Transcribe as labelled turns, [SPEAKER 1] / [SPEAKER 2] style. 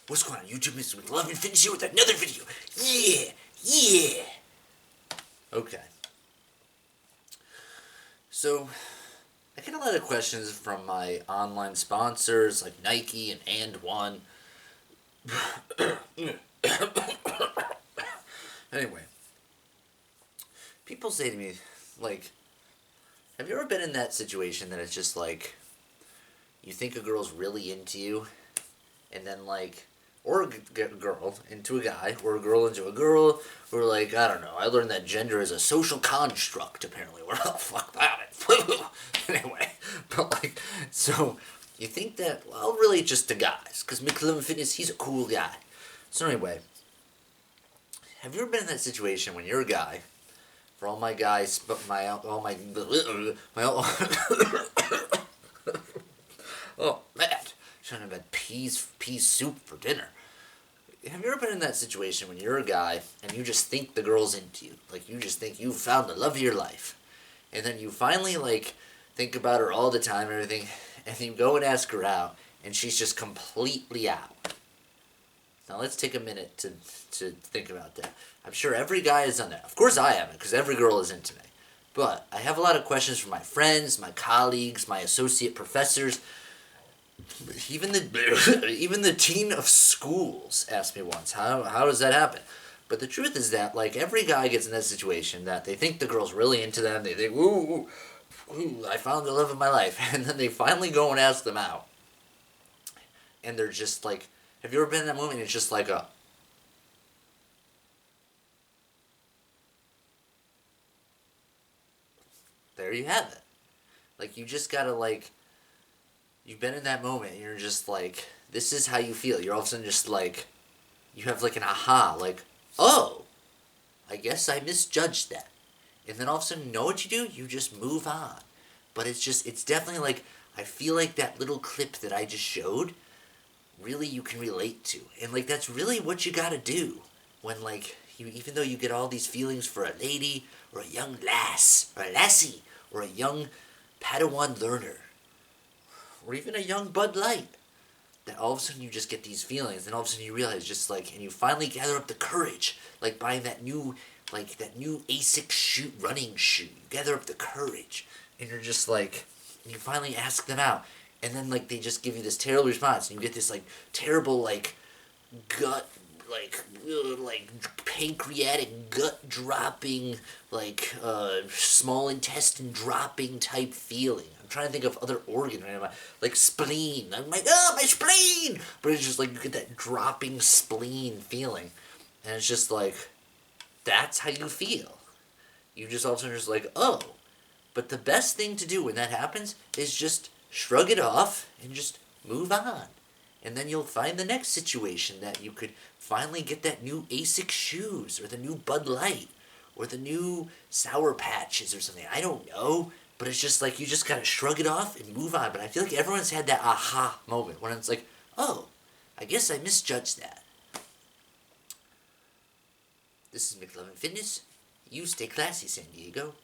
[SPEAKER 1] What's going on YouTube? Mr. McLovin Fitness here with another video. Yeah. Okay. So, I get a lot of questions from my online sponsors like Nike and One. Anyway, people say to me, like, have you ever been in that situation that it's just like, you think a girl's really into you, and then like, or a girl into a guy, or a girl into a girl, or like, I don't know, I learned that gender is a social construct, apparently. What the fuck that is? Anyway, but like, so, you think that, well, really just to guys, because McLovin Fitness, he's a cool guy. So anyway, have you ever been in that situation when you're a guy, for all my guys, but all my oh, man, should have had pea soup for dinner. Have you ever been in that situation when you're a guy and you just think the girl's into you? Like, you just think you've found the love of your life. And then you finally, like, think about her all the time and everything, and you go and ask her out, and she's just completely out. Now, let's take a minute to think about that. I'm sure every guy has done that. Of course I haven't, because every girl is into me. But I have a lot of questions from my friends, my colleagues, my associate professors. Even the dean of schools asked me once, how does that happen? But the truth is that, like, every guy gets in that situation that they think the girl's really into them. They think, ooh, I found the love of my life. And then they finally go and ask them out. And they're just like, have you ever been in that moment? And it's just like there you have it. Like, you just gotta, like, you've been in that moment and you're just like, this is how you feel. You're all of a sudden just like, you have like an aha, like, oh, I guess I misjudged that. And then all of a sudden, you know what you do? You just move on. But it's definitely like, I feel like that little clip that I just showed, really you can relate to. And like, that's really what you gotta do. When like, even though you get all these feelings for a lady, or a young lass, or a lassie, or a young Padawan learner, or even a young Bud Light, that all of a sudden you just get these feelings, and all of a sudden you realize, just like, and you finally gather up the courage, like buying that new ASIC running shoe. You gather up the courage, and you're just like, and you finally ask them out, and then like they just give you this terrible response, and you get this like terrible like gut like pancreatic gut dropping, like small intestine dropping type feeling. I'm trying to think of other organ right now, like spleen. I'm like, oh, my spleen! But it's just like, you get that dropping spleen feeling. And it's just like, that's how you feel. You just all of a sudden just like, oh. But the best thing to do when that happens is just shrug it off and just move on. And then you'll find the next situation that you could finally get that new ASIC shoes, or the new Bud Light, or the new Sour Patches or something. I don't know. But it's just like, you just gotta shrug it off and move on. But I feel like everyone's had that aha moment when it's like, oh, I guess I misjudged that. This is McLovin Fitness. You stay classy, San Diego.